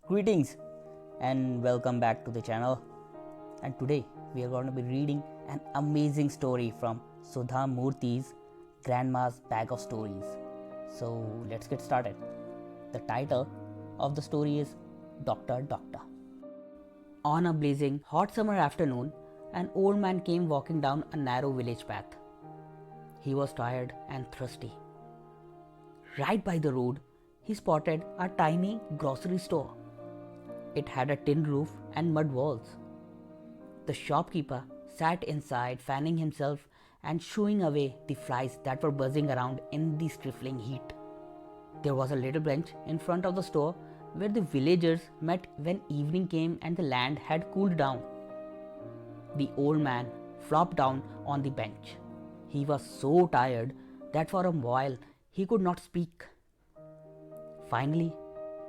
Greetings and welcome back to the channel. And today we are going to be reading an amazing story from Sudha Murthy's Grandma's Bag of Stories. So let's get started. The title of the story is Doctor Doctor. On a blazing hot summer afternoon, an old man came walking down a narrow village path. He was tired and thirsty. Right by the road, he spotted a tiny grocery store. It had a tin roof and mud walls. The shopkeeper sat inside, fanning himself and shooing away the flies that were buzzing around in the stifling heat. There was a little bench in front of the store where the villagers met when evening came and the land had cooled down. The old man flopped down on the bench. He was so tired that for a while he could not speak. Finally,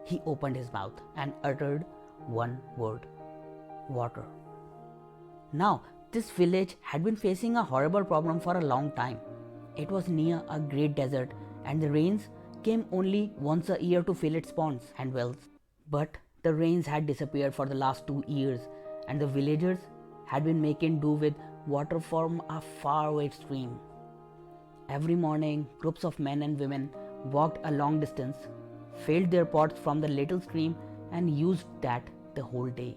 he opened his mouth and uttered one word: water. Now, this village had been facing a horrible problem for a long time. It was near a great desert and the rains came only once a year to fill its ponds and wells. But the rains had disappeared for the last 2 years and the villagers had been making do with water from a faraway stream. Every morning, groups of men and women walked a long distance, filled their pots from the little stream and used that the whole day.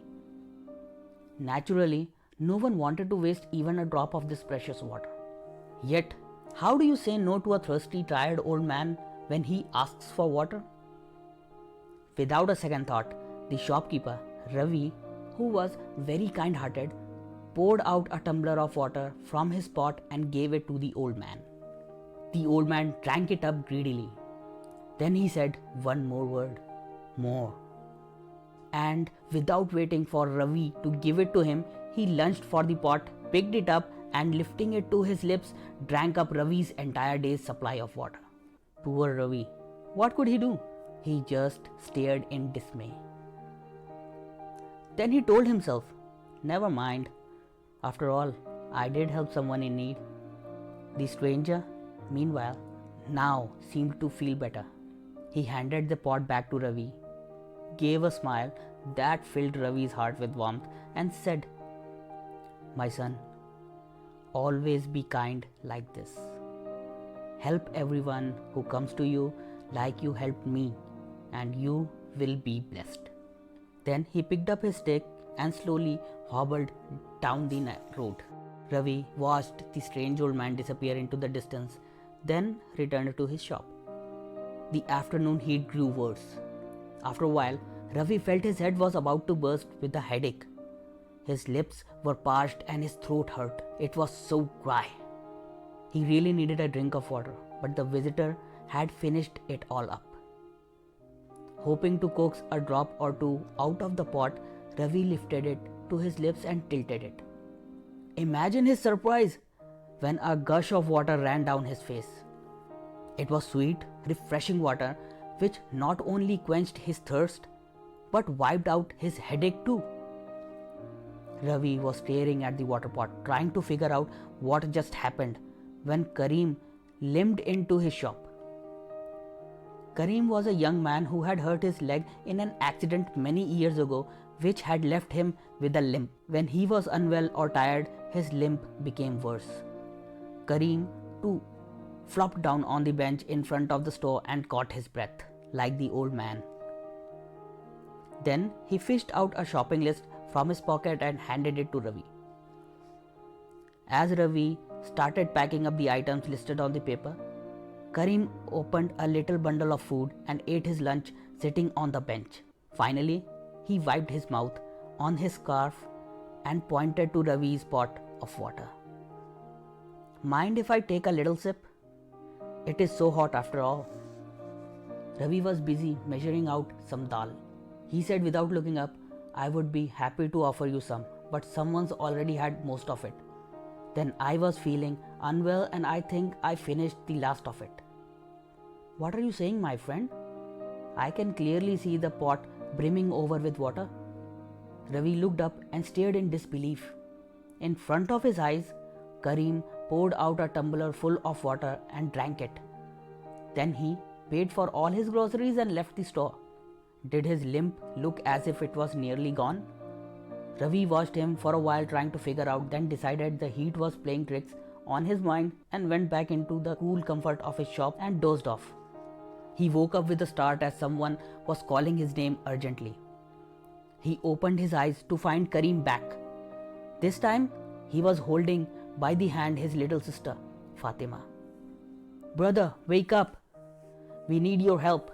Naturally, no one wanted to waste even a drop of this precious water. Yet, how do you say no to a thirsty, tired old man when he asks for water? Without a second thought, the shopkeeper, Ravi, who was very kind-hearted, poured out a tumbler of water from his pot and gave it to the old man. The old man drank it up greedily. Then he said one more word: more. And without waiting for Ravi to give it to him, he lunged for the pot, picked it up and lifting it to his lips, drank up Ravi's entire day's supply of water. Poor Ravi. What could he do? He just stared in dismay. Then he told himself, never mind. After all, I did help someone in need. The stranger, meanwhile, now seemed to feel better. He handed the pot back to Ravi, gave a smile that filled Ravi's heart with warmth and said, my son, always be kind like this. Help everyone who comes to you like you helped me, and you will be blessed. Then he picked up his stick and slowly hobbled down the road. Ravi watched the strange old man disappear into the distance, then returned to his shop. The afternoon heat grew worse. After a while, Ravi felt his head was about to burst with a headache. His lips were parched and his throat hurt. It was so dry. He really needed a drink of water, but the visitor had finished it all up. Hoping to coax a drop or two out of the pot, Ravi lifted it to his lips and tilted it. Imagine his surprise when a gush of water ran down his face. It was sweet, refreshing water which not only quenched his thirst but wiped out his headache too. Ravi was staring at the water pot, trying to figure out what just happened when Karim limped into his shop. Karim was a young man who had hurt his leg in an accident many years ago, which had left him with a limp. When he was unwell or tired, his limp became worse. Karim, too, flopped down on the bench in front of the store and caught his breath, like the old man. Then he fished out a shopping list from his pocket and handed it to Ravi. As Ravi started packing up the items listed on the paper, Karim opened a little bundle of food and ate his lunch sitting on the bench. Finally, he wiped his mouth on his scarf and pointed to Ravi's pot of water. Mind if I take a little sip? It is so hot after all. Ravi was busy measuring out some dal. He said without looking up, I would be happy to offer you some, but someone's already had most of it. Then I was feeling unwell and I think I finished the last of it. What are you saying, my friend? I can clearly see the pot brimming over with water. Ravi looked up and stared in disbelief. In front of his eyes, Karim poured out a tumbler full of water and drank it. Then he paid for all his groceries and left the store. Did his limp look as if it was nearly gone? Ravi watched him for a while trying to figure out, then decided the heat was playing tricks on his mind and went back into the cool comfort of his shop and dozed off. He woke up with a start as someone was calling his name urgently. He opened his eyes to find Karim back. This time, he was holding by the hand his little sister, Fatima. "Brother, wake up! We need your help,"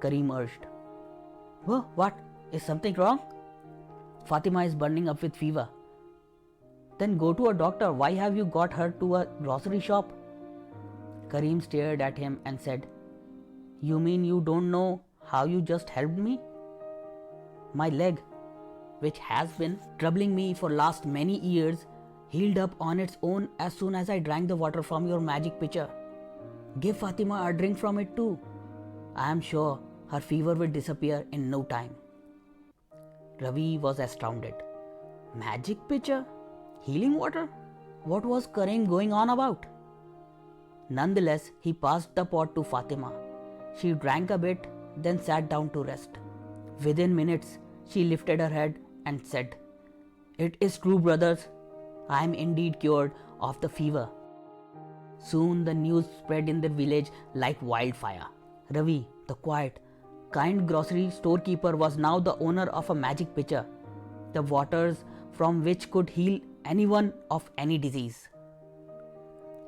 Karim urged. What? Is something wrong?" "Fatima is burning up with fever." "Then go to a doctor. Why have you got her to a grocery shop?" Karim stared at him and said, "You mean you don't know how you just helped me? My leg, which has been troubling me for last many years, healed up on its own as soon as I drank the water from your magic pitcher. Give Fatima a drink from it too. I am sure her fever will disappear in no time." Ravi was astounded. Magic pitcher? Healing water? What was Karim going on about? Nonetheless, he passed the pot to Fatima. She drank a bit, then sat down to rest. Within minutes, she lifted her head and said, "It is true, brothers. I am indeed cured of the fever." Soon the news spread in the village like wildfire. Ravi, the quiet, kind grocery storekeeper, was now the owner of a magic pitcher, the waters from which could heal anyone of any disease.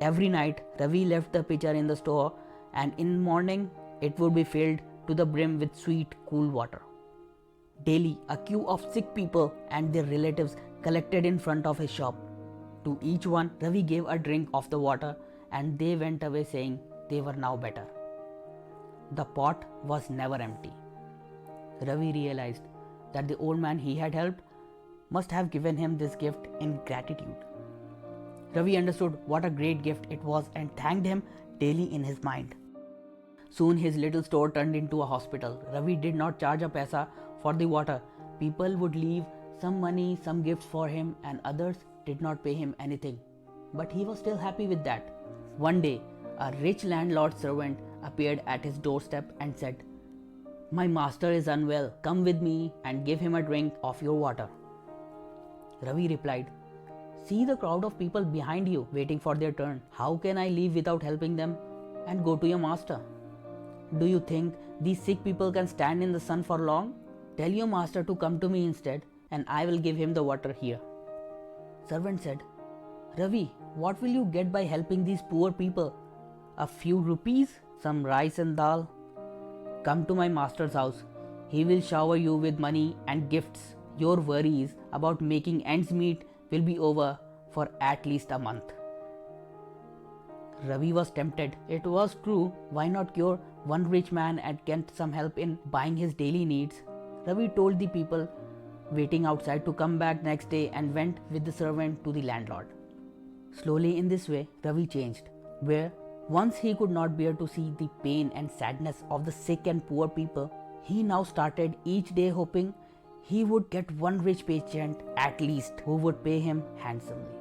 Every night, Ravi left the pitcher in the store, and in the morning it would be filled to the brim with sweet, cool water. Daily, a queue of sick people and their relatives collected in front of his shop. To each one, Ravi gave a drink of the water, and they went away saying they were now better. The pot was never empty. Ravi realized that the old man he had helped must have given him this gift in gratitude. Ravi understood what a great gift it was and thanked him daily in his mind. Soon his little store turned into a hospital. Ravi did not charge a paisa for the water. People would leave some money, some gifts for him, and others did not pay him anything. But he was still happy with that. One day, a rich landlord's servant appeared at his doorstep and said, "My master is unwell. Come with me and give him a drink of your water." Ravi replied, "See the crowd of people behind you waiting for their turn. How can I leave without helping them and go to your master? Do you think these sick people can stand in the sun for long? Tell your master to come to me instead, and I will give him the water here." Servant said, "Ravi, what will you get by helping these poor people? A few rupees, some rice and dal? Come to my master's house. He will shower you with money and gifts. Your worries about making ends meet will be over for at least a month." Ravi was tempted. It was true. Why not cure one rich man and get some help in buying his daily needs? Ravi told the people waiting outside to come back next day and went with the servant to the landlord. Slowly in this way, Ravi changed. Where once he could not bear to see the pain and sadness of the sick and poor people, he now started each day hoping he would get one rich patient at least who would pay him handsomely.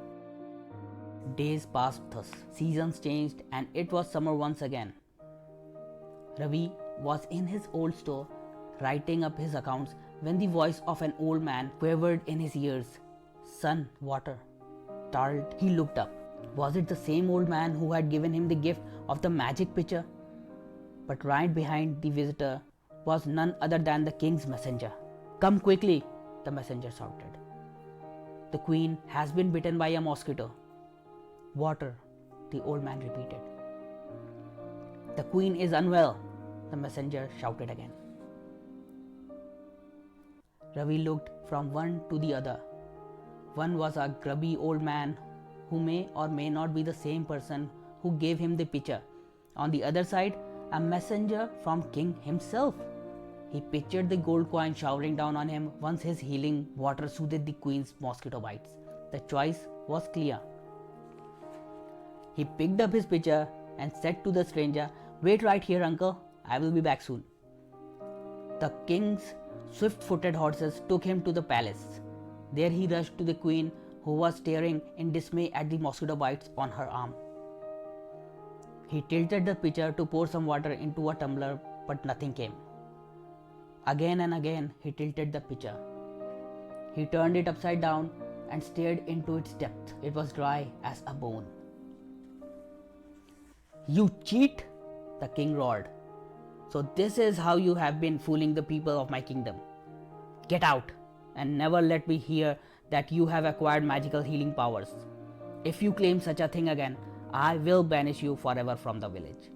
Days passed thus. Seasons changed and it was summer once again. Ravi was in his old store writing up his accounts when the voice of an old man quivered in his ears. "Son, water." Startled, he looked up. Was it the same old man who had given him the gift of the magic pitcher? But right behind the visitor was none other than the king's messenger. "Come quickly," the messenger shouted. "The queen has been bitten by a mosquito." "Water," the old man repeated. "The queen is unwell," the messenger shouted again. Ravi looked from one to the other. One was a grubby old man who may or may not be the same person who gave him the pitcher. On the other side, a messenger from king himself. He pictured the gold coin showering down on him once his healing water soothed the queen's mosquito bites. The choice was clear. He picked up his pitcher and said to the stranger, "Wait right here, uncle. I will be back soon." The king's swift-footed horses took him to the palace. There he rushed to the queen, who was staring in dismay at the mosquito bites on her arm. He tilted the pitcher to pour some water into a tumbler, but nothing came. Again and again he tilted the pitcher. He turned it upside down and stared into its depth. It was dry as a bone. "You cheat!" the king roared. "So this is how you have been fooling the people of my kingdom. Get out, and never let me hear that you have acquired magical healing powers. If you claim such a thing again, I will banish you forever from the village."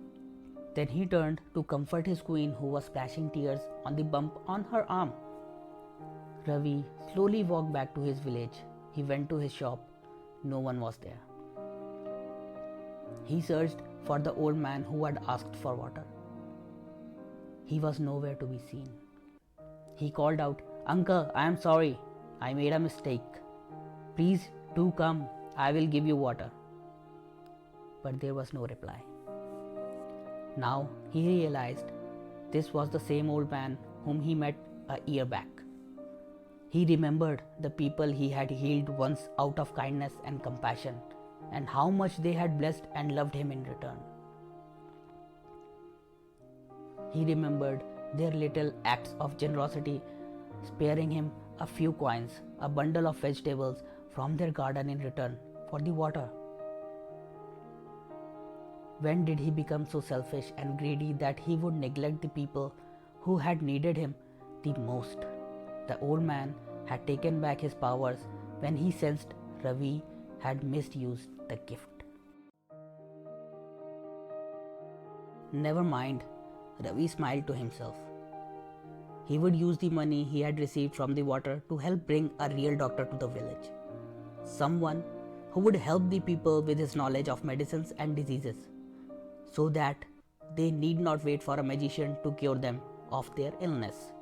Then he turned to comfort his queen, who was splashing tears on the bump on her arm. Ravi slowly walked back to his village. He went to his shop. No one was there. He searched for the old man who had asked for water. He was nowhere to be seen. He called out, "Uncle, I am sorry. I made a mistake. Please do come. I will give you water." But there was no reply. Now he realized this was the same old man whom he met a year back. He remembered the people he had healed once out of kindness and compassion, and how much they had blessed and loved him in return. He remembered their little acts of generosity, sparing him a few coins, a bundle of vegetables from their garden in return for the water. When did he become so selfish and greedy that he would neglect the people who had needed him the most? The old man had taken back his powers when he sensed Ravi had misused the gift. Never mind, Ravi smiled to himself. He would use the money he had received from the water to help bring a real doctor to the village. Someone who would help the people with his knowledge of medicines and diseases, so that they need not wait for a magician to cure them of their illness.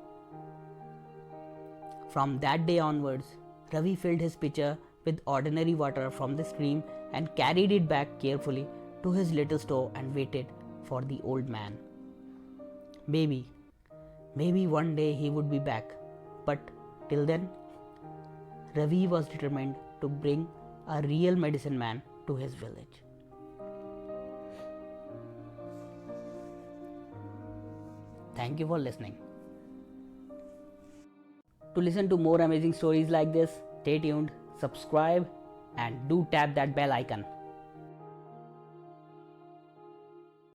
From that day onwards, Ravi filled his pitcher with ordinary water from the stream and carried it back carefully to his little store and waited for the old man. Maybe one day he would be back, but till then, Ravi was determined to bring a real medicine man to his village. Thank you for listening. To listen to more amazing stories like this, stay tuned, subscribe, and do tap that bell icon.